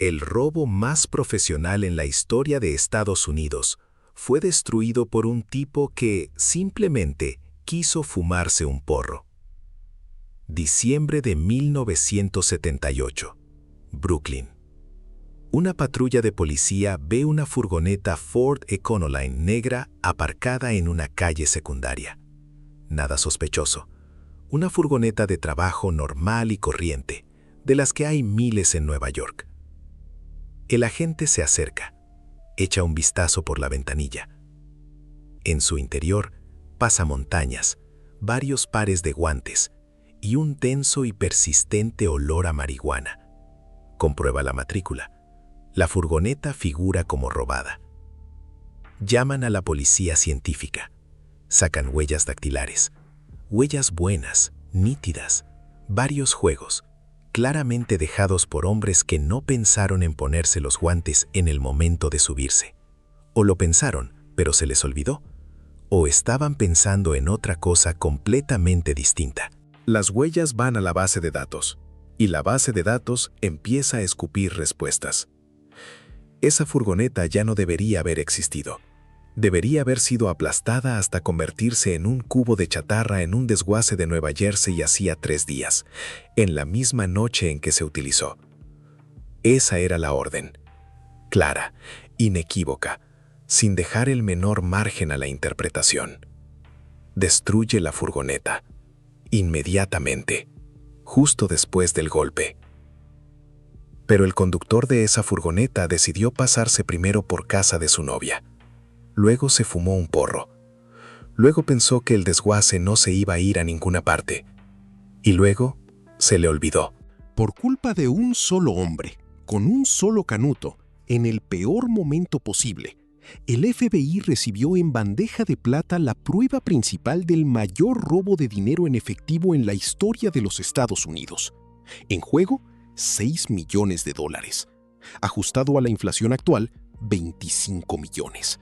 El robo más profesional en la historia de Estados Unidos fue destruido por un tipo que simplemente quiso fumarse un porro. Diciembre de 1978, Brooklyn. Una patrulla de policía ve una furgoneta Ford Econoline negra aparcada en una calle secundaria. Nada sospechoso. Una furgoneta de trabajo normal y corriente, de las que hay miles en Nueva York. El agente se acerca, echa un vistazo por la ventanilla. En su interior, pasamontañas, varios pares de guantes y un denso y persistente olor a marihuana. Comprueba la matrícula. La furgoneta figura como robada. Llaman a la policía científica. Sacan huellas dactilares. Huellas buenas, nítidas. Varios juegos, claramente dejados por hombres que no pensaron en ponerse los guantes en el momento de subirse. O lo pensaron, pero se les olvidó. O estaban pensando en otra cosa completamente distinta. Las huellas van a la base de datos, y la base de datos empieza a escupir respuestas. Esa furgoneta ya no debería haber existido. Debería haber sido aplastada hasta convertirse en un cubo de chatarra en un desguace de Nueva Jersey hacía 3 días, en la misma noche en que se utilizó. Esa era la orden. Clara, inequívoca, sin dejar el menor margen a la interpretación. Destruye la furgoneta. Inmediatamente, justo después del golpe. Pero el conductor de esa furgoneta decidió pasarse primero por casa de su novia. Luego se fumó un porro. Luego pensó que el desguace no se iba a ir a ninguna parte. Y luego se le olvidó. Por culpa de un solo hombre, con un solo canuto, en el peor momento posible, el FBI recibió en bandeja de plata la prueba principal del mayor robo de dinero en efectivo en la historia de los Estados Unidos. En juego, $6 millones. Ajustado a la inflación actual, 25 millones.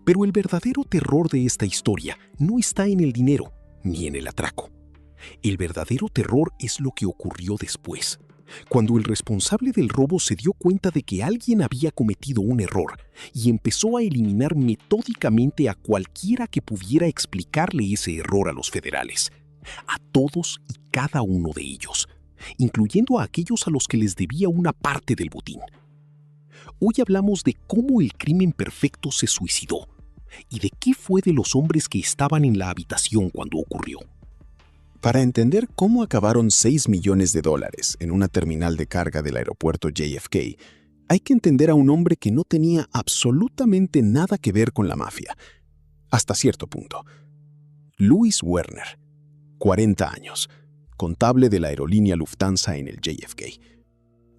Pero el verdadero terror de esta historia no está en el dinero ni en el atraco. El verdadero terror es lo que ocurrió después, cuando el responsable del robo se dio cuenta de que alguien había cometido un error y empezó a eliminar metódicamente a cualquiera que pudiera explicarle ese error a los federales, a todos y cada uno de ellos, incluyendo a aquellos a los que les debía una parte del botín. Hoy hablamos de cómo el crimen perfecto se suicidó y de qué fue de los hombres que estaban en la habitación cuando ocurrió. Para entender cómo acabaron $6 millones en una terminal de carga del aeropuerto JFK, hay que entender a un hombre que no tenía absolutamente nada que ver con la mafia, hasta cierto punto. Louis Werner, 40 años, contable de la aerolínea Lufthansa en el JFK.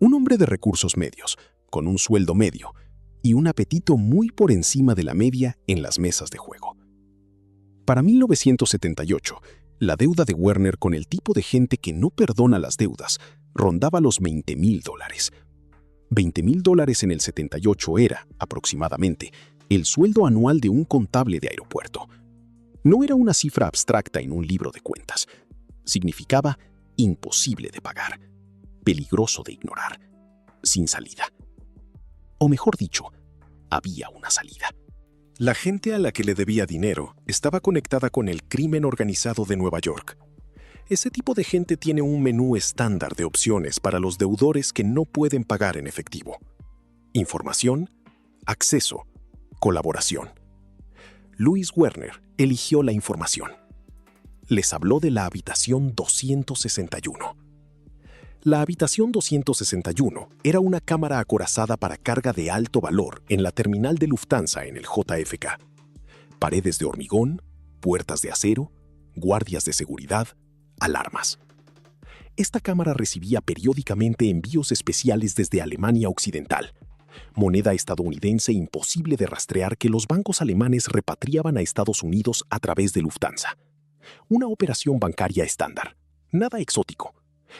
Un hombre de recursos medios, con un sueldo medio y un apetito muy por encima de la media en las mesas de juego. Para 1978, la deuda de Werner con el tipo de gente que no perdona las deudas rondaba los $20,000. $20,000 en el 78 era, aproximadamente, el sueldo anual de un contable de aeropuerto. No era una cifra abstracta en un libro de cuentas. Significaba imposible de pagar, peligroso de ignorar, sin salida. O mejor dicho, había una salida. La gente a la que le debía dinero estaba conectada con el crimen organizado de Nueva York. Ese tipo de gente tiene un menú estándar de opciones para los deudores que no pueden pagar en efectivo. Información, acceso, colaboración. Louis Werner eligió la información. Les habló de la habitación 261. La habitación 261 era una cámara acorazada para carga de alto valor en la terminal de Lufthansa en el JFK. Paredes de hormigón, puertas de acero, guardias de seguridad, alarmas. Esta cámara recibía periódicamente envíos especiales desde Alemania Occidental, moneda estadounidense imposible de rastrear que los bancos alemanes repatriaban a Estados Unidos a través de Lufthansa. Una operación bancaria estándar, nada exótico.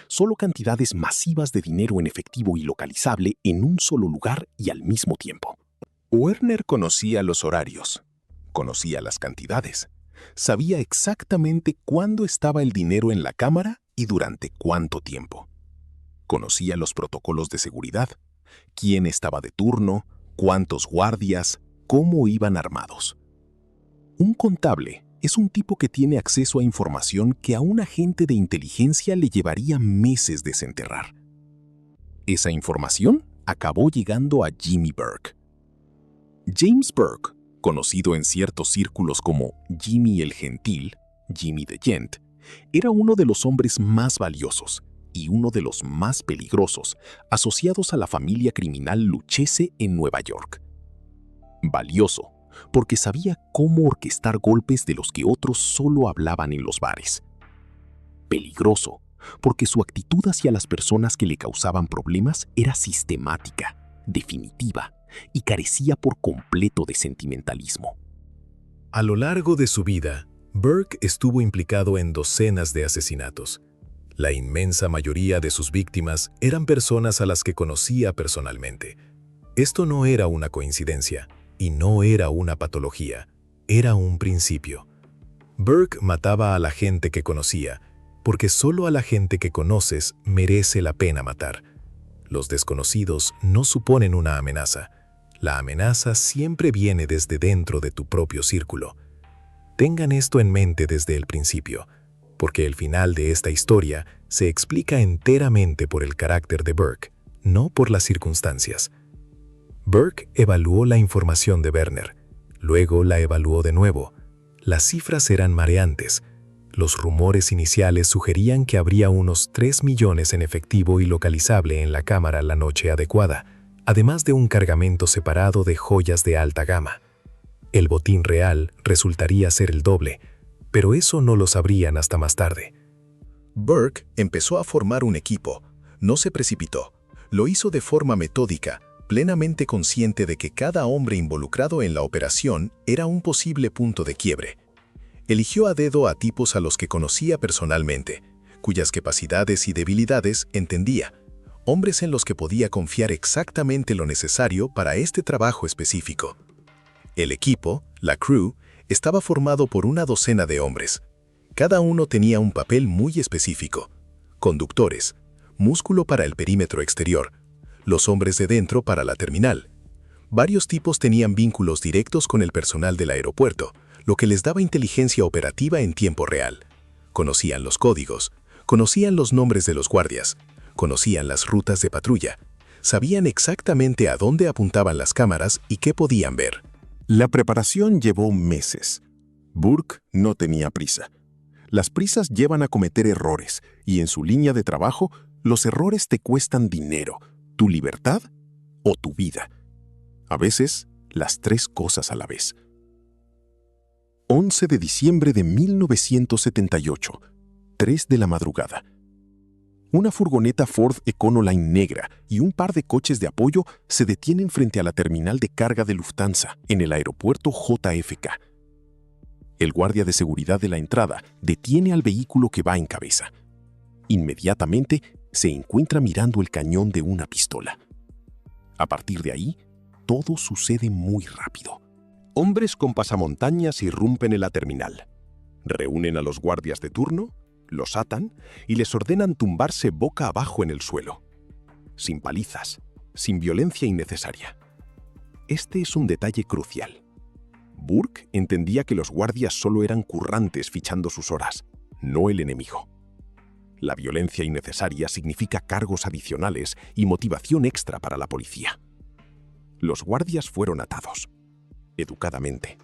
Solo cantidades masivas de dinero en efectivo y localizable en un solo lugar y al mismo tiempo. Werner conocía los horarios, conocía las cantidades, sabía exactamente cuándo estaba el dinero en la cámara y durante cuánto tiempo. Conocía los protocolos de seguridad, quién estaba de turno, cuántos guardias, cómo iban armados. Un contable es un tipo que tiene acceso a información que a un agente de inteligencia le llevaría meses desenterrar. Esa información acabó llegando a Jimmy Burke. James Burke, conocido en ciertos círculos como Jimmy el Gentil, Jimmy the Gent, era uno de los hombres más valiosos y uno de los más peligrosos asociados a la familia criminal Lucchese en Nueva York. Valioso, porque sabía cómo orquestar golpes de los que otros solo hablaban en los bares. Peligroso, porque su actitud hacia las personas que le causaban problemas era sistemática, definitiva y carecía por completo de sentimentalismo. A lo largo de su vida, Burke estuvo implicado en docenas de asesinatos. La inmensa mayoría de sus víctimas eran personas a las que conocía personalmente. Esto no era una coincidencia y no era una patología, era un principio. Burke mataba a la gente que conocía, porque solo a la gente que conoces merece la pena matar. Los desconocidos no suponen una amenaza. La amenaza siempre viene desde dentro de tu propio círculo. Tengan esto en mente desde el principio, porque el final de esta historia se explica enteramente por el carácter de Burke, no por las circunstancias. Burke evaluó la información de Werner, luego la evaluó de nuevo. Las cifras eran mareantes. Los rumores iniciales sugerían que habría unos 3 millones en efectivo y localizable en la cámara la noche adecuada, además de un cargamento separado de joyas de alta gama. El botín real resultaría ser el doble, pero eso no lo sabrían hasta más tarde. Burke empezó a formar un equipo. No se precipitó. Lo hizo de forma metódica, plenamente consciente de que cada hombre involucrado en la operación era un posible punto de quiebre. Eligió a dedo a tipos a los que conocía personalmente, cuyas capacidades y debilidades entendía, hombres en los que podía confiar exactamente lo necesario para este trabajo específico. El equipo, la crew, estaba formado por una docena de hombres. Cada uno tenía un papel muy específico. Conductores, músculo para el perímetro exterior, los hombres de dentro para la terminal. Varios tipos tenían vínculos directos con el personal del aeropuerto, lo que les daba inteligencia operativa en tiempo real. Conocían los códigos, conocían los nombres de los guardias, conocían las rutas de patrulla, sabían exactamente a dónde apuntaban las cámaras y qué podían ver. La preparación llevó meses. Burke no tenía prisa. Las prisas llevan a cometer errores, y en su línea de trabajo, los errores te cuestan dinero, tu libertad o tu vida. A veces, las tres cosas a la vez. 11 de diciembre de 1978, 3 de la madrugada. Una furgoneta Ford Econoline negra y un par de coches de apoyo se detienen frente a la terminal de carga de Lufthansa en el aeropuerto JFK. El guardia de seguridad de la entrada detiene al vehículo que va en cabeza. Inmediatamente se encuentra mirando el cañón de una pistola. A partir de ahí, todo sucede muy rápido. Hombres con pasamontañas irrumpen en la terminal. Reúnen a los guardias de turno, los atan y les ordenan tumbarse boca abajo en el suelo. Sin palizas, sin violencia innecesaria. Este es un detalle crucial. Burke entendía que los guardias solo eran currantes fichando sus horas, no el enemigo. La violencia innecesaria significa cargos adicionales y motivación extra para la policía. Los guardias fueron atados, educadamente,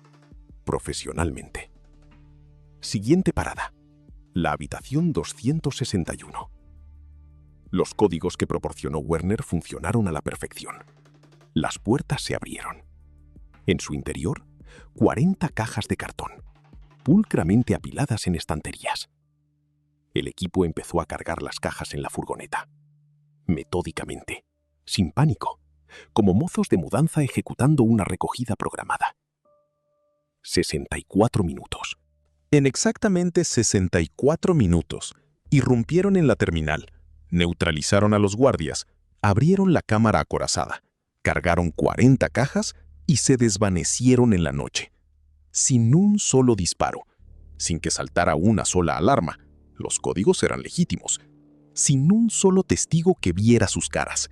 profesionalmente. Siguiente parada. La habitación 261. Los códigos que proporcionó Werner funcionaron a la perfección. Las puertas se abrieron. En su interior, 40 cajas de cartón, pulcramente apiladas en estanterías. El equipo empezó a cargar las cajas en la furgoneta. Metódicamente, sin pánico, como mozos de mudanza ejecutando una recogida programada. 64 minutos. En exactamente 64 minutos, irrumpieron en la terminal, neutralizaron a los guardias, abrieron la cámara acorazada, cargaron 40 cajas y se desvanecieron en la noche. Sin un solo disparo, sin que saltara una sola alarma, los códigos eran legítimos, sin un solo testigo que viera sus caras.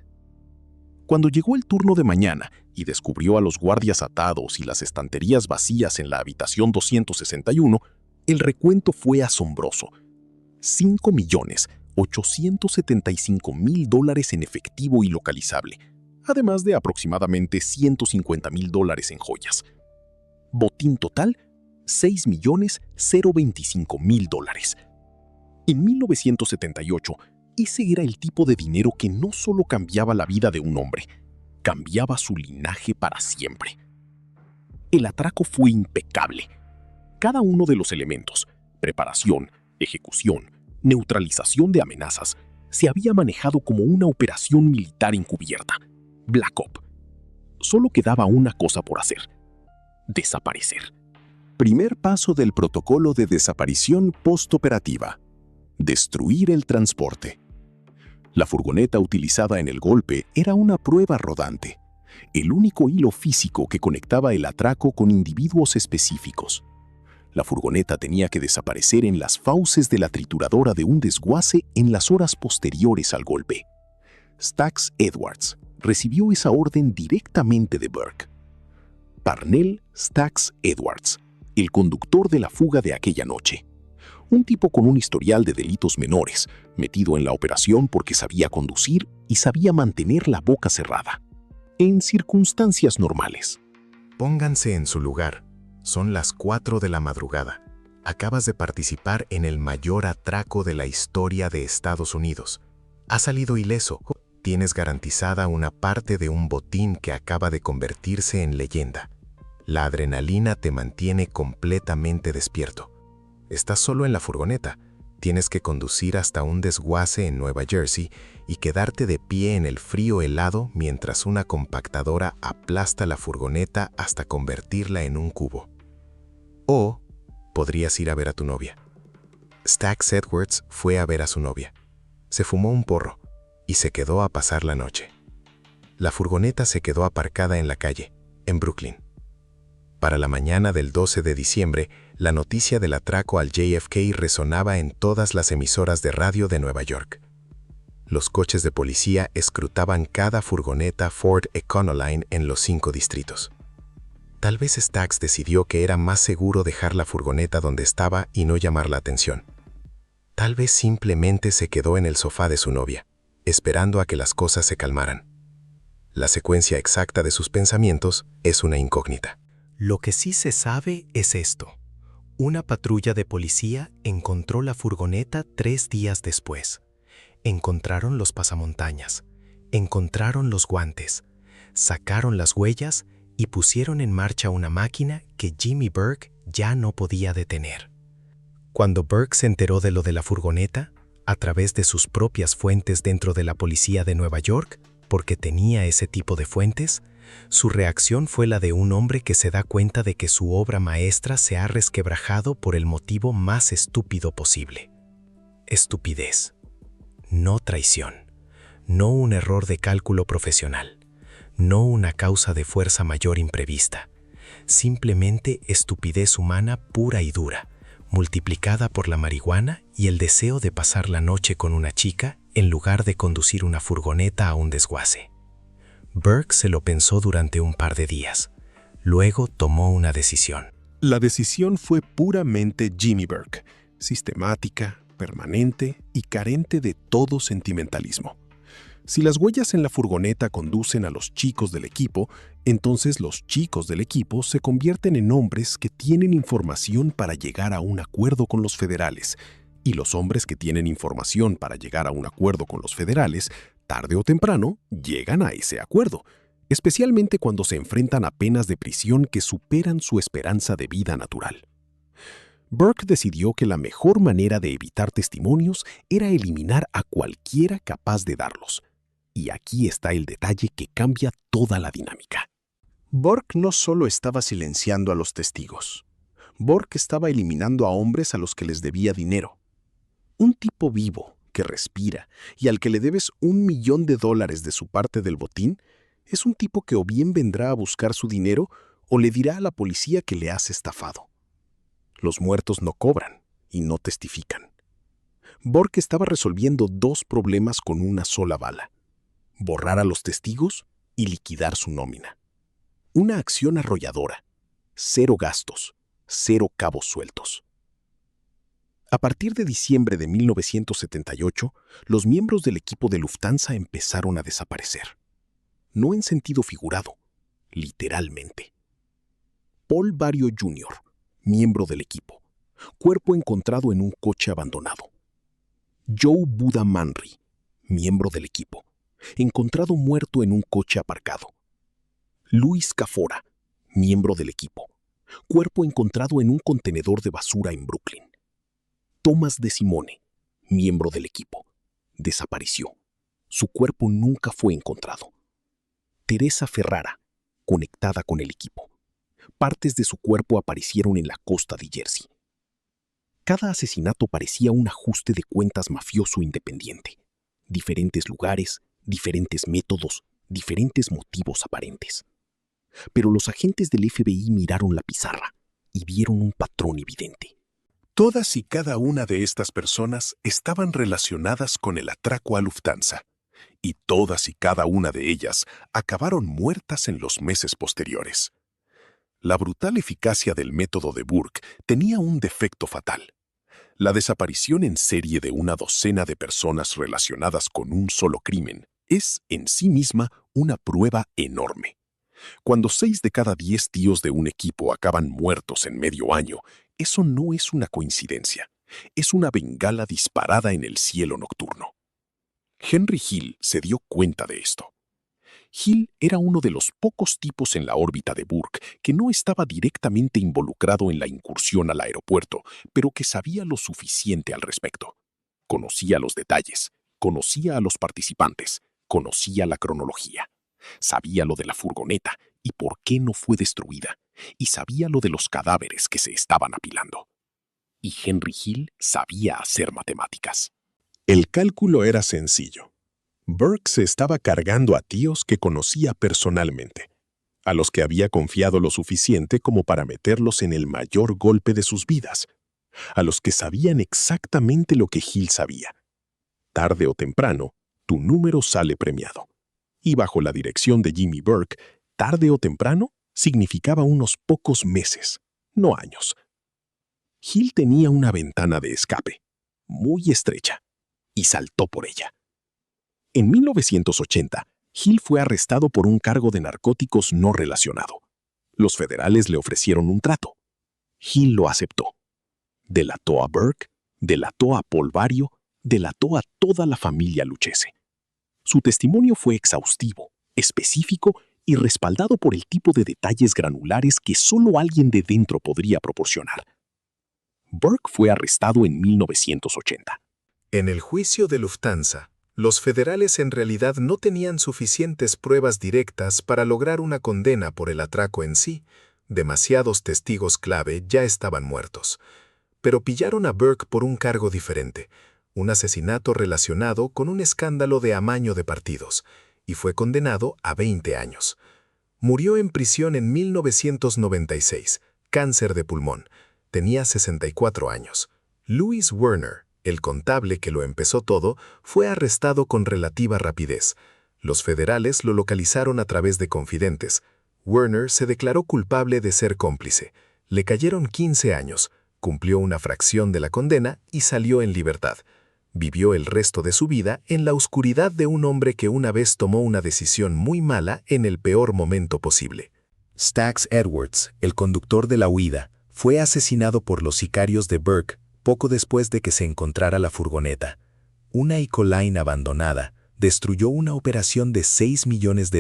Cuando llegó el turno de mañana y descubrió a los guardias atados y las estanterías vacías en la habitación 261, el recuento fue asombroso. $5.875.000 en efectivo y localizable, además de aproximadamente $150.000 en joyas. Botín total, $6.025.000. En 1978, ese era el tipo de dinero que no solo cambiaba la vida de un hombre, cambiaba su linaje para siempre. El atraco fue impecable. Cada uno de los elementos, preparación, ejecución, neutralización de amenazas, se había manejado como una operación militar encubierta, Black Op. Solo quedaba una cosa por hacer: desaparecer. Primer paso del protocolo de desaparición postoperativa: destruir el transporte. La furgoneta utilizada en el golpe era una prueba rodante, el único hilo físico que conectaba el atraco con individuos específicos. La furgoneta tenía que desaparecer en las fauces de la trituradora de un desguace en las horas posteriores al golpe. Stax Edwards recibió esa orden directamente de Burke. Parnell Stax Edwards, el conductor de la fuga de aquella noche. Un tipo con un historial de delitos menores, metido en la operación porque sabía conducir y sabía mantener la boca cerrada. En circunstancias normales. Pónganse en su lugar. Son las 4 de la madrugada. Acabas de participar en el mayor atraco de la historia de Estados Unidos. Has salido ileso. Tienes garantizada una parte de un botín que acaba de convertirse en leyenda. La adrenalina te mantiene completamente despierto. Estás solo en la furgoneta. Tienes que conducir hasta un desguace en Nueva Jersey y quedarte de pie en el frío helado mientras una compactadora aplasta la furgoneta hasta convertirla en un cubo. O podrías ir a ver a tu novia. Stax Edwards fue a ver a su novia. Se fumó un porro y se quedó a pasar la noche. La furgoneta se quedó aparcada en la calle, en Brooklyn. Para la mañana del 12 de diciembre, la noticia del atraco al JFK resonaba en todas las emisoras de radio de Nueva York. Los coches de policía escrutaban cada furgoneta Ford Econoline en los 5 distritos. Tal vez Stax decidió que era más seguro dejar la furgoneta donde estaba y no llamar la atención. Tal vez simplemente se quedó en el sofá de su novia, esperando a que las cosas se calmaran. La secuencia exacta de sus pensamientos es una incógnita. Lo que sí se sabe es esto. Una patrulla de policía encontró la furgoneta 3 días después. Encontraron los pasamontañas, encontraron los guantes, sacaron las huellas y pusieron en marcha una máquina que Jimmy Burke ya no podía detener. Cuando Burke se enteró de lo de la furgoneta, a través de sus propias fuentes dentro de la policía de Nueva York, porque tenía ese tipo de fuentes, su reacción fue la de un hombre que se da cuenta de que su obra maestra se ha resquebrajado por el motivo más estúpido posible. Estupidez. No traición. No un error de cálculo profesional. No una causa de fuerza mayor imprevista. Simplemente estupidez humana pura y dura, multiplicada por la marihuana y el deseo de pasar la noche con una chica en lugar de conducir una furgoneta a un desguace. Burke se lo pensó durante un par de días. Luego tomó una decisión. La decisión fue puramente Jimmy Burke, sistemática, permanente y carente de todo sentimentalismo. Si las huellas en la furgoneta conducen a los chicos del equipo, entonces los chicos del equipo se convierten en hombres que tienen información para llegar a un acuerdo con los federales, y los hombres que tienen información para llegar a un acuerdo con los federales, tarde o temprano, llegan a ese acuerdo, especialmente cuando se enfrentan a penas de prisión que superan su esperanza de vida natural. Burke decidió que la mejor manera de evitar testimonios era eliminar a cualquiera capaz de darlos. Y aquí está el detalle que cambia toda la dinámica. Burke no solo estaba silenciando a los testigos. Burke estaba eliminando a hombres a los que les debía dinero. Un tipo vivo, que respira y al que le debes $1 millón de su parte del botín, es un tipo que o bien vendrá a buscar su dinero o le dirá a la policía que le has estafado. Los muertos no cobran y no testifican. Burke estaba resolviendo 2 problemas con una sola bala: borrar a los testigos y liquidar su nómina. Una acción arrolladora. 0 gastos, 0 cabos sueltos. A partir de diciembre de 1978, los miembros del equipo de Lufthansa empezaron a desaparecer. No en sentido figurado, literalmente. Paul Vario Jr., miembro del equipo, cuerpo encontrado en un coche abandonado. Joe Buda Manry, miembro del equipo, encontrado muerto en un coche aparcado. Luis Cafora, miembro del equipo, cuerpo encontrado en un contenedor de basura en Brooklyn. Thomas De Simone, miembro del equipo, desapareció. Su cuerpo nunca fue encontrado. Teresa Ferrara, conectada con el equipo. Partes de su cuerpo aparecieron en la costa de Jersey. Cada asesinato parecía un ajuste de cuentas mafioso independiente. Diferentes lugares, diferentes métodos, diferentes motivos aparentes. Pero los agentes del FBI miraron la pizarra y vieron un patrón evidente. Todas y cada una de estas personas estaban relacionadas con el atraco a Lufthansa, y todas y cada una de ellas acabaron muertas en los meses posteriores. La brutal eficacia del método de Burke tenía un defecto fatal. La desaparición en serie de una docena de personas relacionadas con un solo crimen es, en sí misma, una prueba enorme. Cuando 6 de cada 10 tíos de un equipo acaban muertos en medio año, eso no es una coincidencia. Es una bengala disparada en el cielo nocturno. Henry Hill se dio cuenta de esto. Hill era uno de los pocos tipos en la órbita de Burke que no estaba directamente involucrado en la incursión al aeropuerto, pero que sabía lo suficiente al respecto. Conocía los detalles, conocía a los participantes, conocía la cronología. Sabía lo de la furgoneta y por qué no fue destruida, y sabía lo de los cadáveres que se estaban apilando. Y Henry Hill sabía hacer matemáticas. El cálculo era sencillo. Burke se estaba cargando a tíos que conocía personalmente, a los que había confiado lo suficiente como para meterlos en el mayor golpe de sus vidas, a los que sabían exactamente lo que Hill sabía. Tarde o temprano, tu número sale premiado. Y bajo la dirección de Jimmy Burke, tarde o temprano significaba unos pocos meses, no años. Hill tenía una ventana de escape, muy estrecha, y saltó por ella. En 1980, Hill fue arrestado por un cargo de narcóticos no relacionado. Los federales le ofrecieron un trato. Hill lo aceptó. Delató a Burke, delató a Paul Vario, delató a toda la familia Lucchese. Su testimonio fue exhaustivo, específico y respaldado por el tipo de detalles granulares que solo alguien de dentro podría proporcionar. Burke fue arrestado en 1980. En el juicio de Lufthansa, los federales en realidad no tenían suficientes pruebas directas para lograr una condena por el atraco en sí. Demasiados testigos clave ya estaban muertos. Pero pillaron a Burke por un cargo diferente, un asesinato relacionado con un escándalo de amaño de partidos, y fue condenado a 20 años. Murió en prisión en 1996, cáncer de pulmón. Tenía 64 años. Louis Werner, el contable que lo empezó todo, fue arrestado con relativa rapidez. Los federales lo localizaron a través de confidentes. Werner se declaró culpable de ser cómplice. Le cayeron 15 años, cumplió una fracción de la condena y salió en libertad. Vivió el resto de su vida en la oscuridad de un hombre que una vez tomó una decisión muy mala en el peor momento posible. Stax Edwards, el conductor de la huida, fue asesinado por los sicarios de Burke poco después de que se encontrara la furgoneta. Una Ecoline abandonada destruyó una operación de $6 millones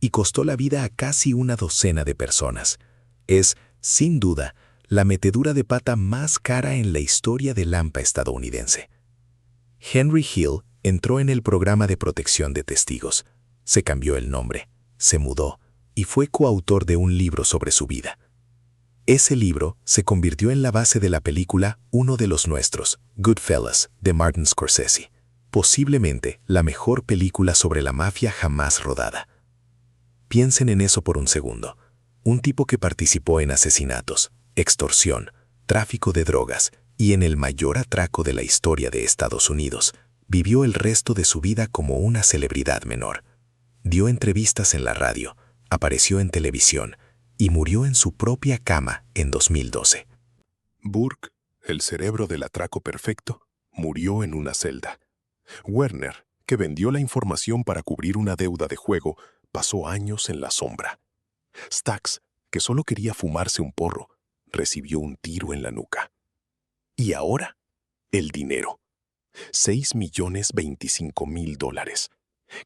y costó la vida a casi una docena de personas. Es, sin duda, la metedura de pata más cara en la historia del AMPA estadounidense. Henry Hill entró en el programa de protección de testigos. Se cambió el nombre, se mudó y fue coautor de un libro sobre su vida. Ese libro se convirtió en la base de la película Uno de los Nuestros, Goodfellas, de Martin Scorsese, posiblemente la mejor película sobre la mafia jamás rodada. Piensen en eso por un segundo. Un tipo que participó en asesinatos, extorsión, tráfico de drogas y en el mayor atraco de la historia de Estados Unidos, vivió el resto de su vida como una celebridad menor. Dio entrevistas en la radio, apareció en televisión y murió en su propia cama en 2012. Burke, el cerebro del atraco perfecto, murió en una celda. Werner, que vendió la información para cubrir una deuda de juego, pasó años en la sombra. Stax, que solo quería fumarse un porro, recibió un tiro en la nuca. Y ahora, el dinero. $6.025.000.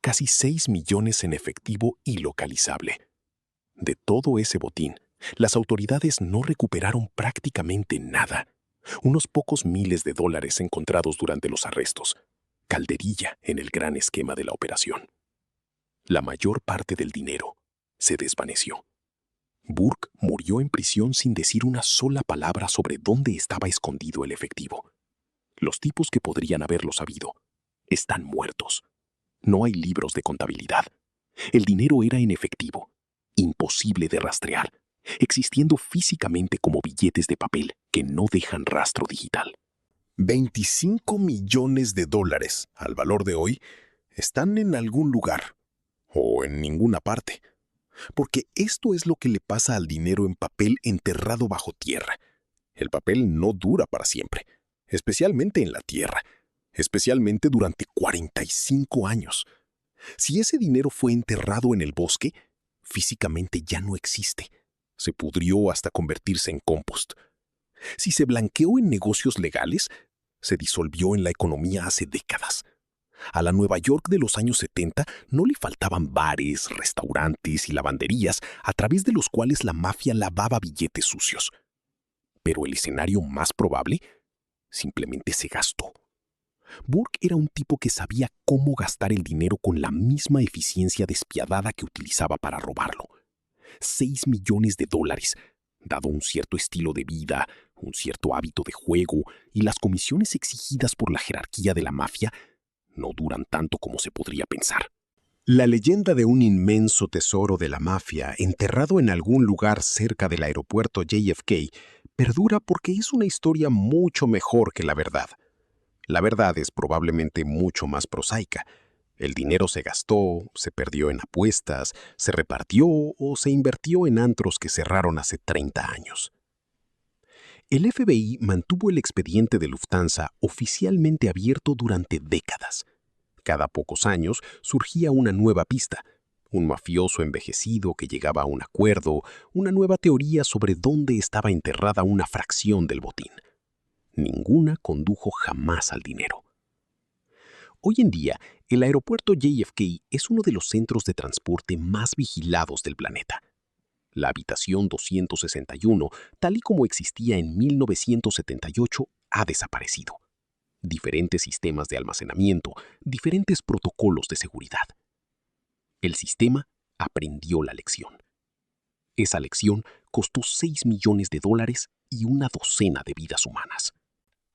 Casi 6 millones en efectivo ilocalizable. De todo ese botín, las autoridades no recuperaron prácticamente nada. Unos pocos miles de dólares encontrados durante los arrestos. Calderilla en el gran esquema de la operación. La mayor parte del dinero se desvaneció. Burke murió en prisión sin decir una sola palabra sobre dónde estaba escondido el efectivo. Los tipos que podrían haberlo sabido están muertos. No hay libros de contabilidad. El dinero era en efectivo, imposible de rastrear, existiendo físicamente como billetes de papel que no dejan rastro digital. 25 millones de dólares, al valor de hoy, están en algún lugar o en ninguna parte. Porque esto es lo que le pasa al dinero en papel enterrado bajo tierra. El papel no dura para siempre, especialmente en la tierra, especialmente durante 45 años. Si ese dinero fue enterrado en el bosque, físicamente ya no existe. Se pudrió hasta convertirse en compost. Si se blanqueó en negocios legales, se disolvió en la economía hace décadas. A la Nueva York de los años 70 no le faltaban bares, restaurantes y lavanderías a través de los cuales la mafia lavaba billetes sucios. Pero el escenario más probable simplemente se gastó. Burke era un tipo que sabía cómo gastar el dinero con la misma eficiencia despiadada que utilizaba para robarlo. 6 millones de dólares, dado un cierto estilo de vida, un cierto hábito de juego y las comisiones exigidas por la jerarquía de la mafia, no duran tanto como se podría pensar. La leyenda de un inmenso tesoro de la mafia enterrado en algún lugar cerca del aeropuerto JFK perdura porque es una historia mucho mejor que la verdad. La verdad es probablemente mucho más prosaica. El dinero se gastó, se perdió en apuestas, se repartió o se invirtió en antros que cerraron hace 30 años. El FBI mantuvo el expediente de Lufthansa oficialmente abierto durante décadas. Cada pocos años surgía una nueva pista, un mafioso envejecido que llegaba a un acuerdo, una nueva teoría sobre dónde estaba enterrada una fracción del botín. Ninguna condujo jamás al dinero. Hoy en día, el aeropuerto JFK es uno de los centros de transporte más vigilados del planeta. La habitación 261, tal y como existía en 1978, ha desaparecido. Diferentes sistemas de almacenamiento, diferentes protocolos de seguridad. El sistema aprendió la lección. Esa lección costó 6 millones de dólares y una docena de vidas humanas.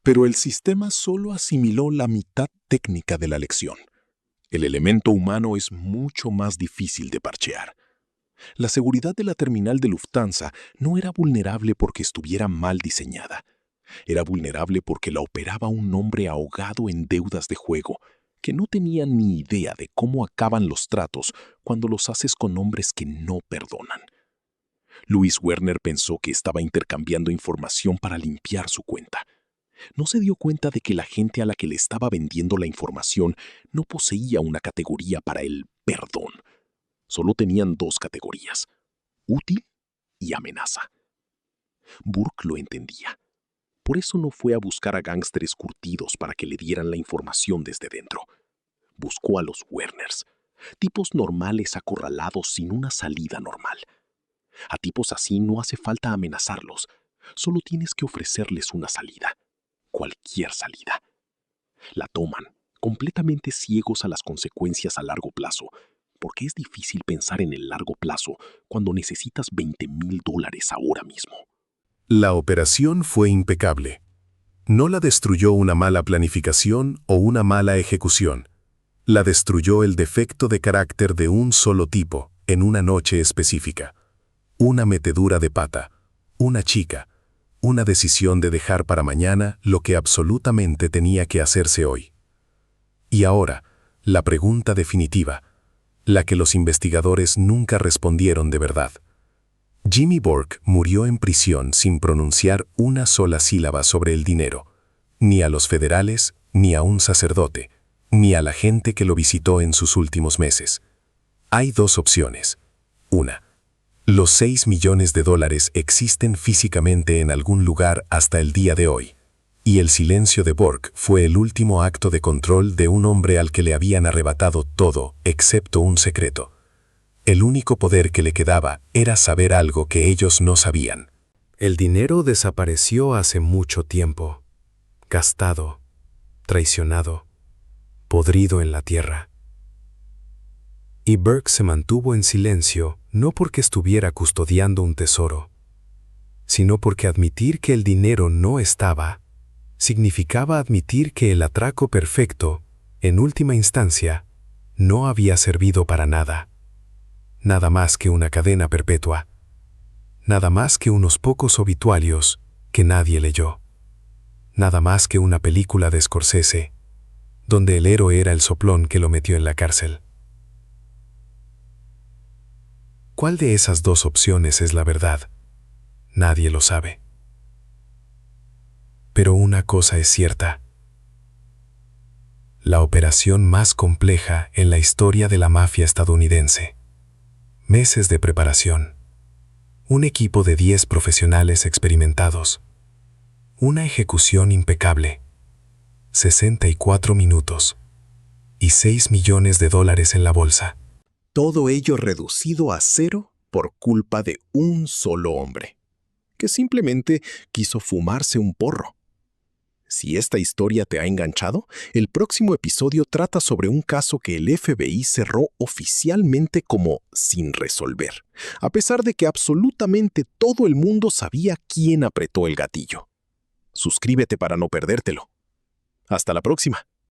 Pero el sistema solo asimiló la mitad técnica de la lección. El elemento humano es mucho más difícil de parchear. La seguridad de la terminal de Lufthansa no era vulnerable porque estuviera mal diseñada. Era vulnerable porque la operaba un hombre ahogado en deudas de juego, que no tenía ni idea de cómo acaban los tratos cuando los haces con hombres que no perdonan. Louis Werner pensó que estaba intercambiando información para limpiar su cuenta. No se dio cuenta de que la gente a la que le estaba vendiendo la información no poseía una categoría para el perdón. Solo tenían 2 categorías: útil y amenaza. Burke lo entendía. Por eso no fue a buscar a gángsteres curtidos para que le dieran la información desde dentro. Buscó a los Werners, tipos normales acorralados sin una salida normal. A tipos así no hace falta amenazarlos, solo tienes que ofrecerles una salida. Cualquier salida. La toman, completamente ciegos a las consecuencias a largo plazo, porque es difícil pensar en el largo plazo cuando necesitas $20,000 ahora mismo. La operación fue impecable. No la destruyó una mala planificación o una mala ejecución. La destruyó el defecto de carácter de un solo tipo en una noche específica. Una metedura de pata, una chica, una decisión de dejar para mañana lo que absolutamente tenía que hacerse hoy. Y ahora, la pregunta definitiva: la que los investigadores nunca respondieron de verdad. Jimmy Burke murió en prisión sin pronunciar una sola sílaba sobre el dinero, ni a los federales, ni a un sacerdote, ni a la gente que lo visitó en sus últimos meses. Hay dos opciones. Una, los 6 millones de dólares existen físicamente en algún lugar hasta el día de hoy, y el silencio de Burke fue el último acto de control de un hombre al que le habían arrebatado todo, excepto un secreto. El único poder que le quedaba era saber algo que ellos no sabían. El dinero desapareció hace mucho tiempo, gastado, traicionado, podrido en la tierra. Y Burke se mantuvo en silencio no porque estuviera custodiando un tesoro, sino porque admitir que el dinero no estaba significaba admitir que el atraco perfecto, en última instancia, no había servido para nada. Nada más que una cadena perpetua. Nada más que unos pocos obituarios que nadie leyó. Nada más que una película de Scorsese, donde el héroe era el soplón que lo metió en la cárcel. ¿Cuál de esas dos opciones es la verdad? Nadie lo sabe. Pero una cosa es cierta. La operación más compleja en la historia de la mafia estadounidense. Meses de preparación. Un equipo de 10 profesionales experimentados. Una ejecución impecable. 64 minutos. Y 6 millones de dólares en la bolsa. Todo ello reducido a cero por culpa de un solo hombre, que simplemente quiso fumarse un porro. Si esta historia te ha enganchado, el próximo episodio trata sobre un caso que el FBI cerró oficialmente como sin resolver, a pesar de que absolutamente todo el mundo sabía quién apretó el gatillo. Suscríbete para no perdértelo. Hasta la próxima.